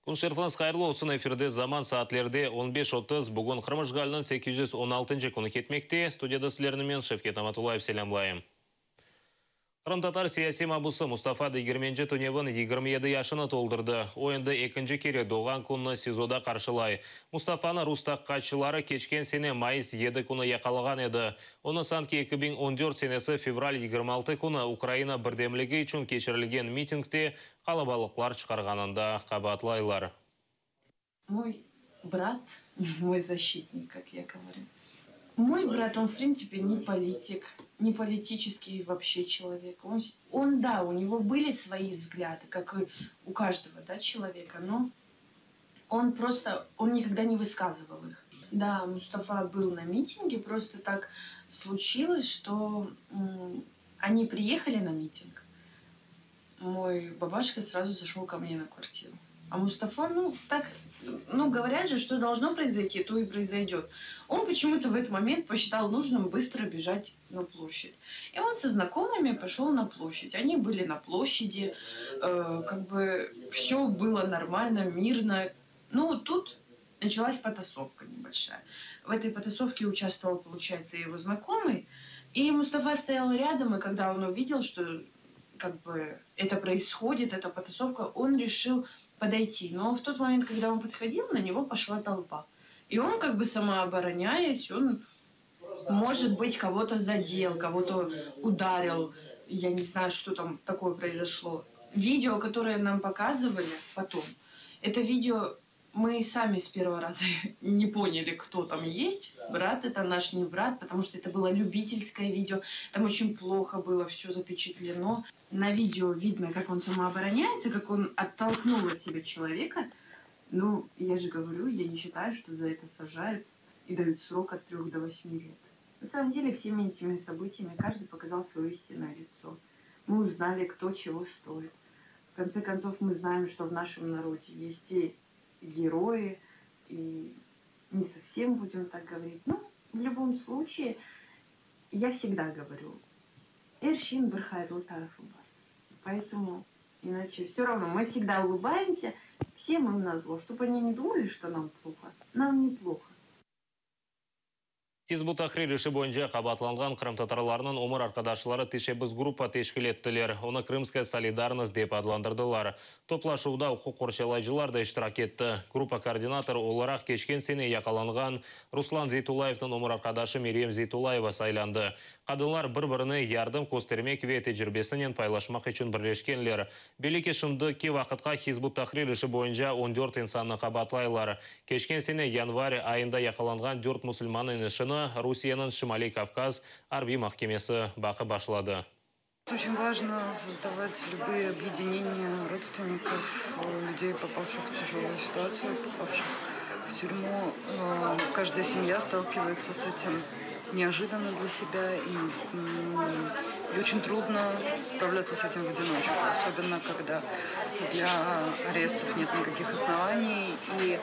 Күншерфіңіз қайырлы olsun, эфирде заман саатлерде 15.30 бүгін Қырмыжғалының 816 күні кетмекте. Студияда сілерімен Шевкет Аматулаев селямлайым. Қырым татар сияси мабусы Мустафа Дегерменжі Туневын 27 яшыны толдырды. Ойынды екінші кере доған күнні СИЗОда қаршылай. Мустафаны Рустақ қатшылары кечкен сене майыс 7 күні яқалған еді. Оны санки 2014 сенесі февраль 26 күні Украина бірдемлігі үшін кешірілген митингте қалабалықлар шығарғанында қабатлайлар. Мой брат, мой защитник, как я говорю. Мой брат, он в принципе не политик, не политический вообще человек. Он да, у него были свои взгляды, как и у каждого, да, человека, но он никогда не высказывал их. Да, Мустафа был на митинге, просто так случилось, что они приехали на митинг. Мой бабашка сразу зашел ко мне на квартиру. А Мустафа, говорят же, что должно произойти, то и произойдет. Он почему-то в этот момент посчитал нужным быстро бежать на площадь. И он со знакомыми пошел на площадь. Они были на площади, все было нормально, мирно. Тут началась потасовка небольшая. В этой потасовке участвовал, получается, его знакомый. И Мустафа стоял рядом, и когда он увидел, что это происходит, эта потасовка, он решил подойти. Но в тот момент, когда он подходил, на него пошла толпа. И он, самообороняясь, он, может быть, кого-то задел, кого-то ударил. Я не знаю, что там такое произошло. Видео, которое нам показывали потом, это видео мы сами с первого раза не поняли, кто там есть. Брат это наш, не брат, потому что это было любительское видео. Там очень плохо было все запечатлено. На видео видно, как он самообороняется, как он оттолкнул от себя человека. Я же говорю, я не считаю, что за это сажают и дают срок от 3 до 8 лет. На самом деле, всеми этими событиями каждый показал свое истинное лицо. Мы узнали, кто чего стоит. В конце концов, мы знаем, что в нашем народе есть и герои, и не совсем будем так говорить. В любом случае, я всегда говорю, Эршин Бархайру Тарафуба. Поэтому, иначе все равно, мы всегда улыбаемся, всем им назло, чтобы они не думали, что нам плохо. Нам неплохо. Хизбут Тахрир іші бойынша қабатланған Қырым татарларының омыр арқадашылары тешебіз группа тешкіл еттілер. Оны Крымская солидарность деп адландырдылар. Топлашуда құқық қоршалайшылар да іштірак етті. Группа координатор оларақ кешкен сене яқаланған Руслан Зейтулаевтың омыр арқадашы Мерем Зейтулаева сайланды. Қадылар бір-біріні ярдым көстермек ве тәжірибесінен пайлашмақ үшін бірлешкенлер. Белеке шымды ке вақытқа Хизбут Тахрир іші бойынша 14 инсанны қабатлайлар. Кешкен сене январь айында яқаланған 4 мұсылманын ішіні Русияның Шимали Кавказ арби махкемесі бақы башлады. Очень важно создавать любые объединения родственников, людей, попавших в тяжелую ситуацию, попавших в тюрьму. Каждая семья сталкивается с этим неожиданно для себя, и очень трудно справляться с этим в одиночку, особенно когда для арестов нет никаких оснований, и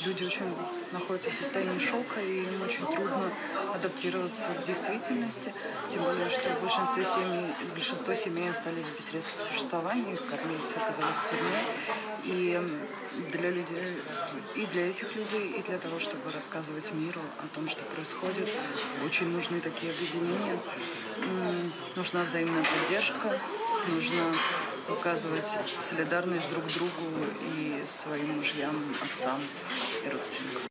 люди очень находятся в состоянии шока, и им очень трудно адаптироваться к действительности, тем более, что большинство семей остались без средств к существованию, их кормильцы оказались в тюрьме, и для этих людей, и для того, чтобы рассказывать миру о том, что происходит, очень нужны такие объединения. Нужна взаимная поддержка, нужно показывать солидарность друг другу и своим мужьям, отцам и родственникам.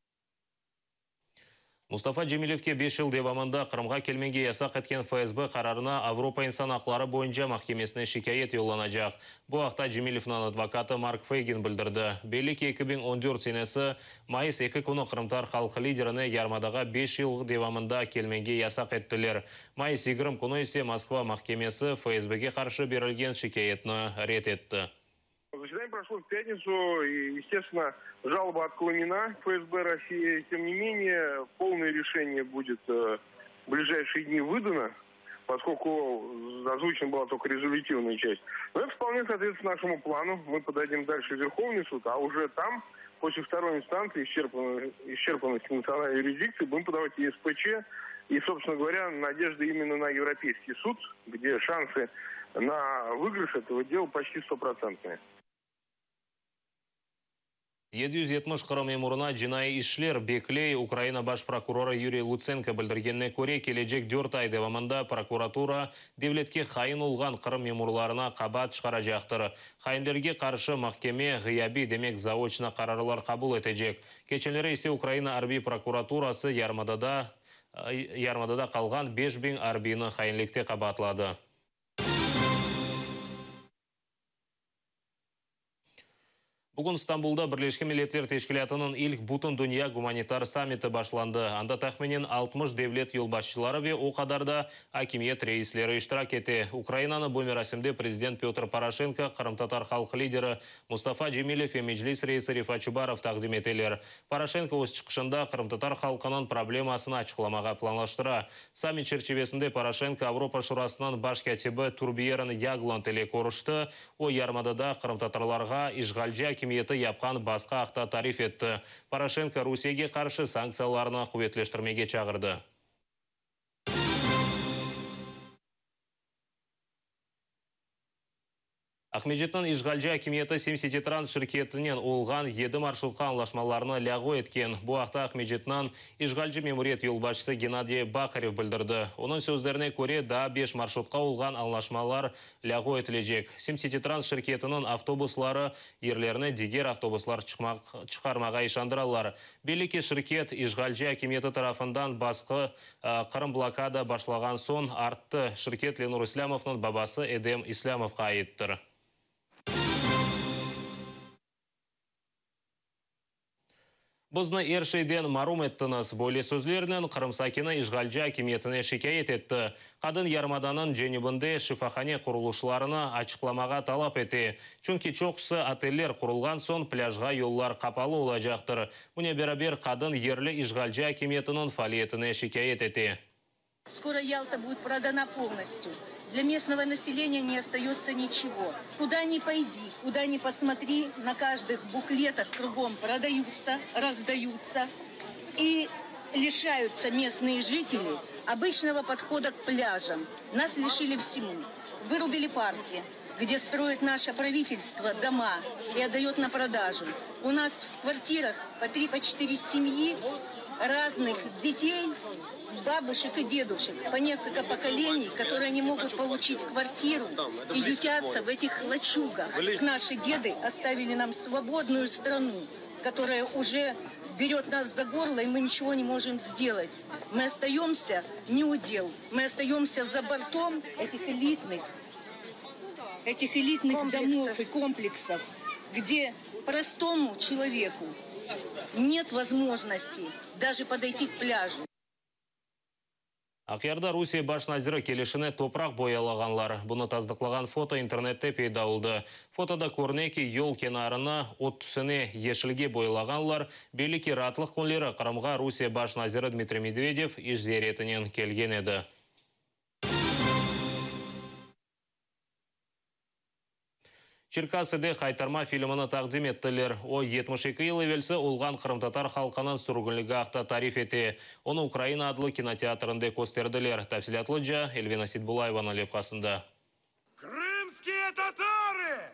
Мустафа Джемилевке 5 жыл девамында Қырымға келмеге ясақ еткен ФСБ қарарына Авропа инсан ақлары бойынша махкемесіне шикайет yo'llanajaq. Бұл ақта Джемилевнің адвокаты Марк Фейгин білдірді. Белік 2014 сенесі майыс 2 күні Қырымтар халқы лидеріне ярмадаға 5 жыл девамында келмеге ясақ еттілер. Майыс 20 күні есе Москва махкемесі ФСБге қаршы берілген шикаетні рет етті. Заседание прошло в пятницу, и, естественно, жалоба отклонена ФСБ России. Тем не менее, полное решение будет в ближайшие дни выдано, поскольку озвучена была только резолютивная часть. Но это вполне соответствует нашему плану. Мы подадим дальше в Верховный суд, а уже там, после второй инстанции, исчерпанности национальной юрисдикции, будем подавать и СПЧ. И, собственно говоря, надежда именно на Европейский суд, где шансы на выигрыш этого дела почти 100%. 770 қырым емурына жинай ишлер беклей Украина баш прокуроры Юрий Луценко білдіргенне көре кележек 4 ай девамында прокуратура девлетке хайын олған қырым емурларына қабат шығара жақтыр. Хайындерге қаршы махкеме ғияби демек заочна қарарлар қабыл етежек. Кеченлері есе Украина арби прокуратурасы ярмадада қалған 5000 арбины хайынлекте қабатлады. Бүгін Стамбулда Бірлешкен Милләттер Тешкілатының ilk Бутын Дүния гуманитар саммиті башланды. Анда тахменен 60 девлет юлбашчылары ве о қадарда акимиет рейслері иштирак еті. Украинаны бұл мерасимде президент Петр Порошенко, Қырым-татар халық лидері Мустафа Джемилев и Меджлис рейсі Рифат Чубаров тақдим етелер. Порошенко өз чықшында Қырым-татар халқының проблемасын ачықламаға планлаштыра. Саммит черчевесінде Порошенко Авропа шурасынан баш катибі Турбиерін Яглан теле көрішті. О ярмадада Қырым-татарларға ишғалжа хакимиеті япқан басқа ақта тариф етті. Порошенко Русияге қаршы санкцияларына құветлештірмеге чағырды. Ахмеджеттің ишғалжа хакимиеті Семсетитранс шіркетінен олған 7 маршрутқа анлашмаларына лягу еткен. Бұл ақта Ахмеджеттің ишғалжы мемориет юлбашысы Геннадий Бахарев білдірді. Оның сөздеріне көре да 5 маршрутқа олған анлашмалар лягу етілежек. Семсетитранс шіркетінің автобуслары ерлеріне дегер автобуслар чықармаға ишандыралар. Беліке шіркет ишғалжа хакимиеті тарафындан басқы Қырым блокада башлаған сон артты. Шіркет Ленур Ислямовның бабасы Эдем Ислямовқа айыттыр. Бұзны ершейден марум еттіңіз. Бойле сөзлерінен Қырымсакені ишғалжа хакимиетіне шикайет етті. Қадын ярмаданын женебінде шифахане құрылушыларына ачықламаға талап еті. Чүнки чоқсы отеллер құрылған сон пляжға yollar қапалы олажақтыр. Бұне берабер қадын ерлі ишғалжа хакимиетінің фалиетіне шикайет еті. Скоро Ялта будет продана полностью. Для местного населения не остается ничего. Куда ни пойди, куда ни посмотри, на каждых буклетах кругом продаются, раздаются и лишаются местные жители обычного подхода к пляжам. Нас лишили всему. Вырубили парки, где строит наше правительство дома и отдает на продажу. У нас в квартирах по 3-4 семьи, разных детей, бабушек и дедушек, по несколько поколений, которые не могут получить квартиру и ютятся в этих лачугах. Наши деды оставили нам свободную страну, которая уже берет нас за горло, и мы ничего не можем сделать. Мы остаемся не у дел, мы остаемся за бортом этих элитных домов и комплексов, где простому человеку нет возможности даже подойти к пляжу. Ақиярда Русия баш назиры келешіне топрақ боялағанлар. Бұны таздықлаған фото интернетте пейда олды. Фотода көрнеки yol кенарына от түсіне ешілге боялағанлар. Беліки ратлық көңлері Қырымға Русия баш назиры Дмитрий Медведев еш зеретінен келген еді. Черкасыде қайтарма фильміні тақдим еттілер. О 72 ел евелсі олған Қырым-татар халқының сүргінлігі ақта тариф еті. Оны Украина адлы кинотеатрында көстерділер. Тәпсілетлі жа Эльвина Сидбулаеваны левқасында. Крымские татары!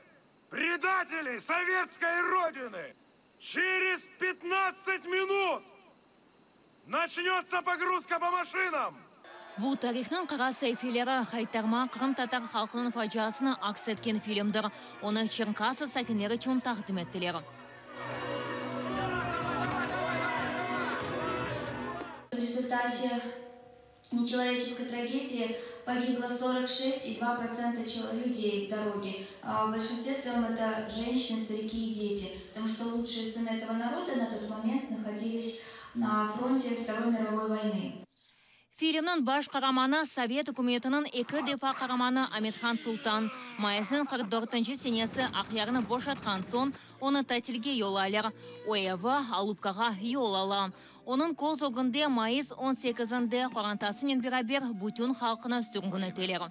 Предатели советской родины! Через 15 минут начнется погрузка по машинам! Бұл тарихның қара сәйфелері қайтарма Қырым-татар халқының фажиасына акс еткен фильмдір. Оны Черкасы сәкінлері чон тақдим еттілер. В результате нечеловеческой трагедии погибло 46,2% людей в дороге. В большинстве своем это женщины, старики и дети, потому что лучшие сыны этого народа на тот момент находились на фронте Второй мировой войны. Фильмнің баш қараманы Совет үкіметінің екі дефа қараманы Аметхан Султан. Майысын 44-ші сенесі ақиярыны бошатқан сон, оны тәтілге yol алыр. Оевы алупкаға yol ала. Оның қол зоғынде майыз 18-інде қорантасымен берабер бүтін халқына сүргін етелер.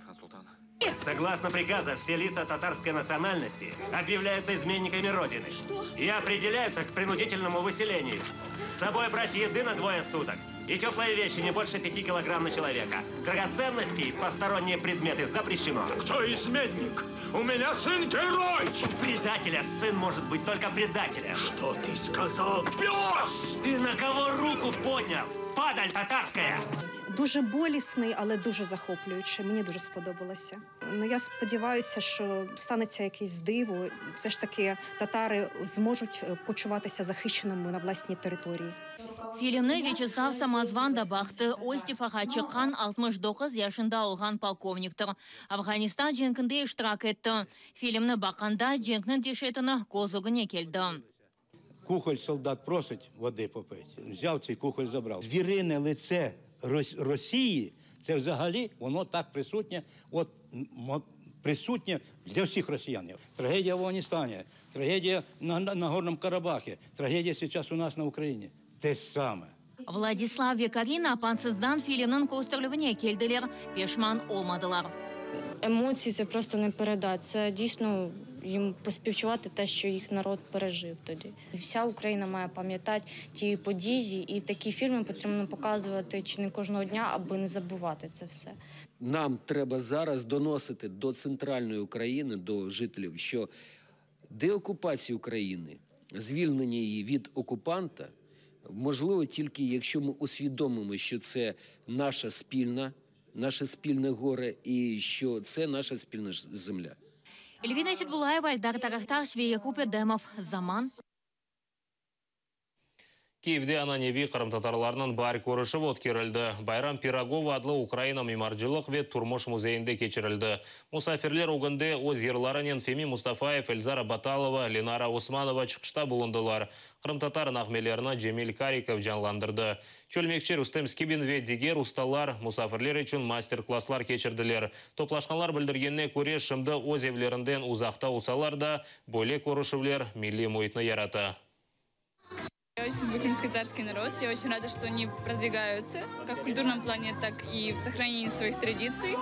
Согласно приказу, все лица татарской национальности объявляются изменниками Родины и определяются к принудительному выселению. С собой брать еды на 2 суток. И теплые вещи не больше 5 килограмм на человека. Драгоценности и посторонние предметы запрещено. Кто изменник? У меня сын герой! Предателя сын может быть только предателем. Что ты сказал, пес? Ты на кого руку поднял? Падаль татарская! Дуже болісний, але дуже захоплюючий. Мені дуже сподобалося. Ну, я сподіваюся, що станеться якесь диво. Все ж таки татари зможуть почуватися захищеними на власній території. Фильмны Вячеслав Самозван да бақты Остифаға чыққан 69 яшында олған полковниктер. Афганистан женкінде иштирак етті. Фильмны бақанда женкнің дешетіні козугіне келді. Кухоль солдат просить води попити. Взяв цей кухоль, забрав. Звірине лице Росії, це взагалі, воно так присутнє, присутнє для всіх росіян. Трагедія в Афганістані, трагедія на Горному Карабахі, трагедія зараз у нас на Україні. Те саме. Владислав Векарин апансыздан фильмнің көстірлігіне келділер, пешман олмадылар. Емоції це просто не передати. Це дійсно їм поспівчувати те, що їх народ пережив тоді. Вся Україна має пам'ятати ті події, і такі фільми потрібно показувати чи не кожного дня, аби не забувати це все. Нам треба зараз доносити до центральної України, до жителів, що деокупація України, звільнення її від окупанта, можливо тільки якщо ми усвідомимо, що це наше спільне горе і що це наша спільна земля. Эльвина Сидбулаева, Эльдар Тарахтар, Швейякупе, Демов, Заман. Киевде ананеви Крым татарларының бар көріші өткерілді. Байрам Пирогова адлы Украина мемарчылық ве турмуш музейінде кечірілді. Мусафирлер огынде өз ерларынан Феми Мустафаев, Эльзара Баталова, Ленара Османова чықшта болындылар. Крым татар нахмелеріна Джемил Кариков жанландырды. Чөлмекші Рустем Скибин ве дигер усталар мусафирлер үшін мастер-класслар кечірділер. Топлашқанлар білдіргенне көре шымды өз евлерінден ұзақта усалар да бөлек көрішівлер милли мұйтны яраты. Я очень люблю крымско-татарский народ. Я очень рада, что они продвигаются как в культурном плане, так и в сохранении своих традиций.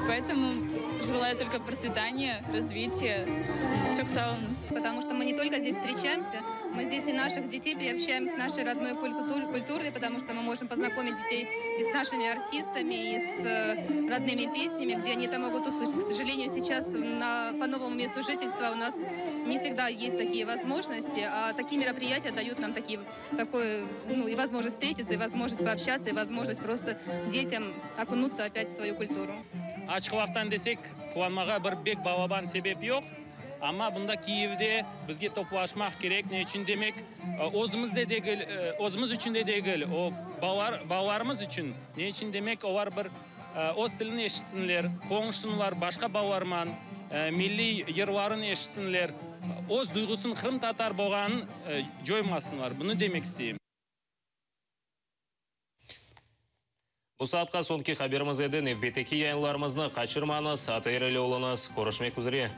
Поэтому желаю только процветания, развития. Потому что мы не только здесь встречаемся, мы здесь и наших детей приобщаем к нашей родной культуре, потому что мы можем познакомить детей и с нашими артистами, и с родными песнями, где они это могут услышать. К сожалению, сейчас по новому месту жительства у нас не всегда есть такие возможности, а такие мероприятия дают нам и возможность встретиться, и возможность пообщаться, и возможность просто детям окунуться опять в свою культуру. Ачқылақтан десек, қуанмаға бір бек балабан себеп жоқ. Ама бұнда Киевде бізге топлашмақ керек. Не үшін демек, өзіміз үшін де дегіл, балаларымыз үшін. Не үшін демек, олар бір өз тілін ешітсінлер, қоңышсынлар башқа балаларман, милли ерларын ешітсінлер, өз дұйғысын Крым татар болғанын жоймасынлар. Бұны демек істеймін. Бұл саатқа сонки хаберіміз еді, невбетеки яйынларымызны қачырмаңыз, аты ерелі олыңыз. Көрішмек үзіре.